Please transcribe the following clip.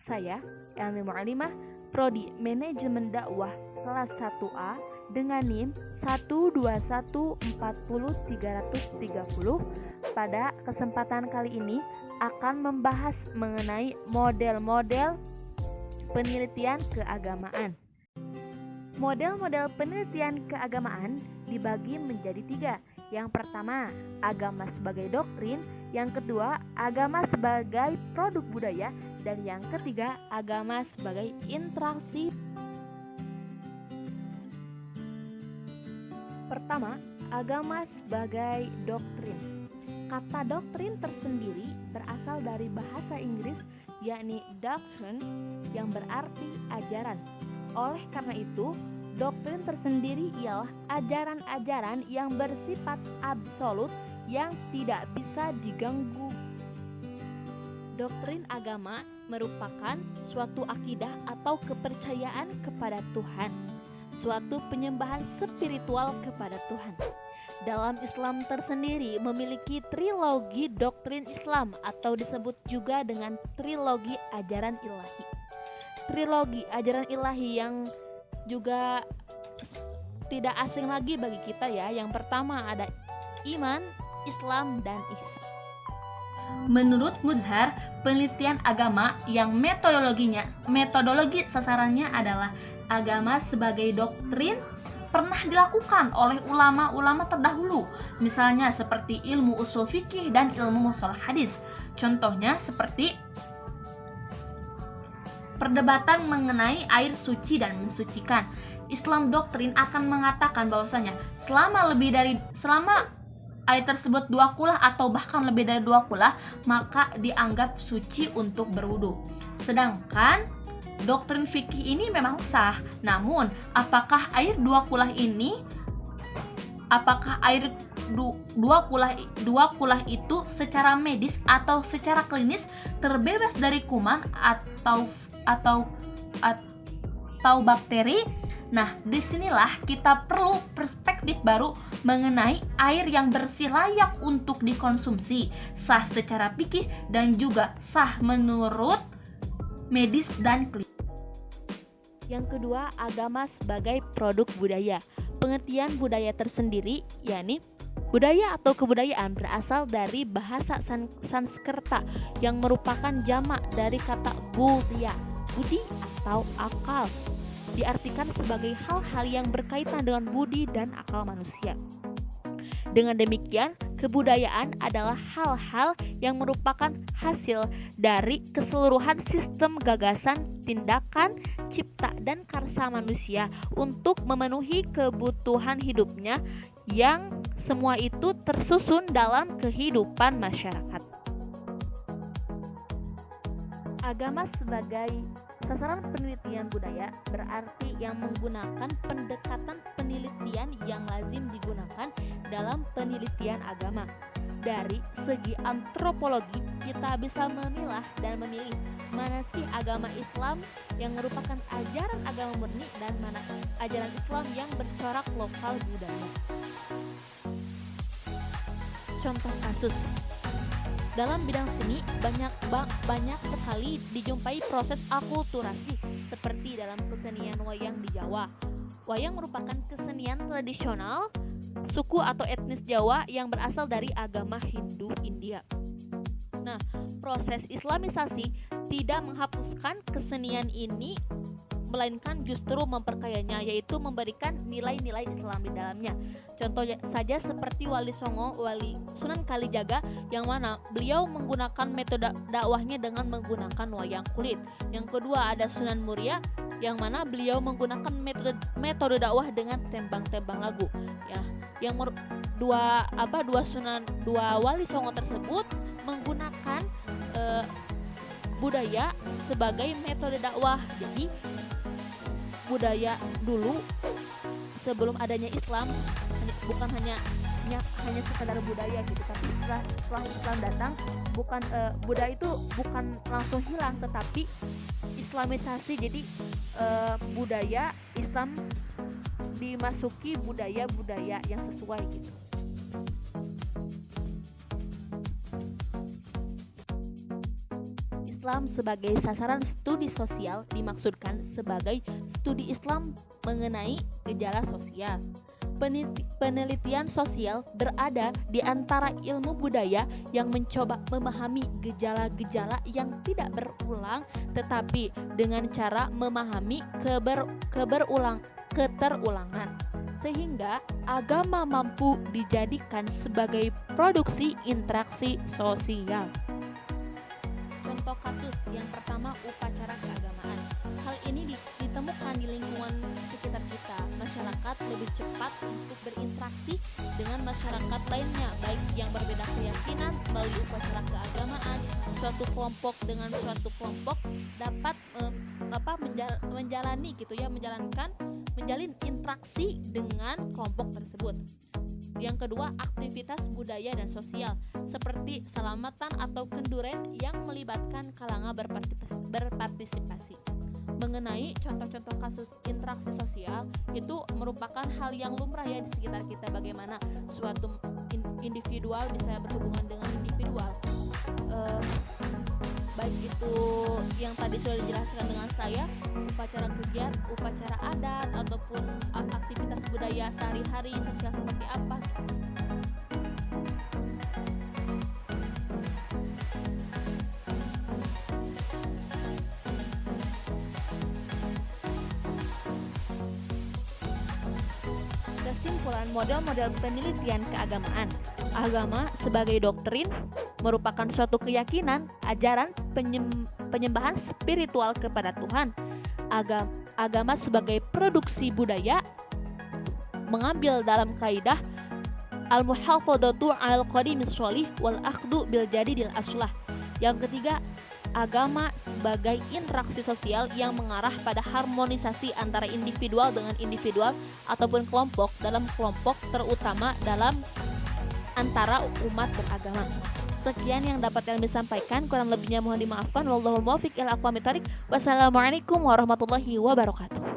Saya, Elmi Mu'alimah, Prodi Manajemen Dakwah kelas 1A dengan NIM 121400330. Pada kesempatan kali ini akan membahas mengenai model-model penelitian keagamaan. Model-model penelitian keagamaan dibagi menjadi 3. Yang pertama, agama sebagai doktrin. Yang kedua, agama sebagai produk budaya. Dan yang ketiga, agama sebagai interaksi. Pertama, agama sebagai doktrin. Kata doktrin tersendiri berasal dari bahasa Inggris, yakni doctrine, yang berarti ajaran. Oleh karena itu, doktrin tersendiri ialah ajaran-ajaran yang bersifat absolut yang tidak bisa diganggu. Doktrin agama merupakan suatu akidah atau kepercayaan kepada Tuhan, suatu penyembahan spiritual kepada Tuhan. Dalam Islam tersendiri memiliki trilogi doktrin Islam atau disebut juga dengan trilogi ajaran ilahi. Trilogi ajaran ilahi yang juga tidak asing lagi bagi kita ya. Yang pertama ada iman, Islam, dan ihsan. Menurut Muzhar, penelitian agama yang metodologi sasarannya adalah agama sebagai doktrin pernah dilakukan oleh ulama-ulama terdahulu, misalnya seperti ilmu usul fikih dan ilmu mustalah hadis. Contohnya seperti perdebatan mengenai air suci dan mensucikan. Islam doktrin akan mengatakan bahwasanya selama air tersebut 2 kulah atau bahkan lebih dari 2 kulah, maka dianggap suci untuk berwudu. Sedangkan doktrin fikih ini memang sah. Namun, apakah air 2 kulah itu secara medis atau secara klinis terbebas dari kuman atau bakteri? Nah, disinilah kita perlu perspektif baru mengenai air yang bersih layak untuk dikonsumsi, sah secara fikih dan juga sah menurut medis dan klinis. Yang kedua, agama sebagai produk budaya. Pengertian budaya tersendiri, yakni budaya atau kebudayaan berasal dari bahasa Sanskerta yang merupakan jamak dari kata budya, budi atau akal. Diartikan sebagai hal-hal yang berkaitan dengan budi dan akal manusia. Dengan demikian, kebudayaan adalah hal-hal yang merupakan hasil dari keseluruhan sistem gagasan, tindakan, cipta, dan karsa manusia untuk memenuhi kebutuhan hidupnya yang semua itu tersusun dalam kehidupan masyarakat. Agama sebagai sasaran penelitian budaya berarti yang menggunakan pendekatan penelitian yang lazim digunakan dalam penelitian agama. Dari segi antropologi, kita bisa memilah dan memilih mana sih agama Islam yang merupakan ajaran agama murni dan mana ajaran Islam yang bercorak lokal budaya. Contoh kasus. Dalam bidang seni banyak sekali dijumpai proses akulturasi seperti dalam kesenian wayang di Jawa. Wayang merupakan kesenian tradisional suku atau etnis Jawa yang berasal dari agama Hindu India. Nah, proses Islamisasi tidak menghapuskan kesenian ini, melainkan justru memperkayanya, yaitu memberikan nilai-nilai Islam di dalamnya. Contoh saja seperti Wali Songo, Wali Sunan Kalijaga, yang mana beliau menggunakan metode dakwahnya dengan menggunakan wayang kulit. Yang kedua ada Sunan Muria, yang mana beliau menggunakan metode dakwah dengan tembang-tembang lagu. Ya, yang dua Wali Songo tersebut menggunakan budaya sebagai metode dakwah. Jadi budaya dulu sebelum adanya Islam bukan hanya sekadar budaya gitu, tapi setelah Islam datang budaya itu bukan langsung hilang tetapi Islamisasi. Jadi budaya Islam dimasuki budaya-budaya yang sesuai gitu. Islam sebagai sasaran studi sosial dimaksudkan sebagai studi Islam mengenai gejala sosial. Penelitian sosial berada di antara ilmu budaya yang mencoba memahami gejala-gejala yang tidak berulang, tetapi dengan cara memahami keterulangan, sehingga agama mampu dijadikan sebagai produksi interaksi sosial. Contoh kasus yang pertama, upacara keagamaan. Hal ini ditemukan di lingkungan sekitar kita. Masyarakat lebih cepat untuk berinteraksi dengan masyarakat lainnya, baik yang berbeda keyakinan melalui upacara keagamaan. Suatu kelompok dengan suatu kelompok dapat menjalin interaksi dengan kelompok tersebut. Yang kedua, aktivitas budaya dan sosial seperti selamatan atau kenduren yang melibatkan kalangan berpartisipasi. Mengenai contoh-contoh kasus interaksi sosial, itu merupakan hal yang lumrah ya di sekitar kita, bagaimana suatu individual bisa berhubungan dengan individual, baik itu yang tadi sudah dijelaskan dengan saya, upacara kegiatan, upacara adat, ataupun aktivitas budaya sehari-hari sosial seperti apa. Kesimpulan model-model penelitian keagamaan. Agama sebagai doktrin merupakan suatu keyakinan, ajaran, penyembahan spiritual kepada Tuhan. Agama sebagai produksi budaya mengambil dalam kaidah al-muhafadzatu 'alal qadimis sholih wal akhdhu bil jadidil aslah. Yang ketiga, agama sebagai interaksi sosial yang mengarah pada harmonisasi antara individual dengan individual ataupun kelompok dalam kelompok, terutama dalam antara umat beragama. Sekian yang dapat yang disampaikan, kurang lebihnya mohon dimaafkan. Wallahul muwaffiq ila aqwamit thoriq. Wassalamualaikum warahmatullahi wabarakatuh.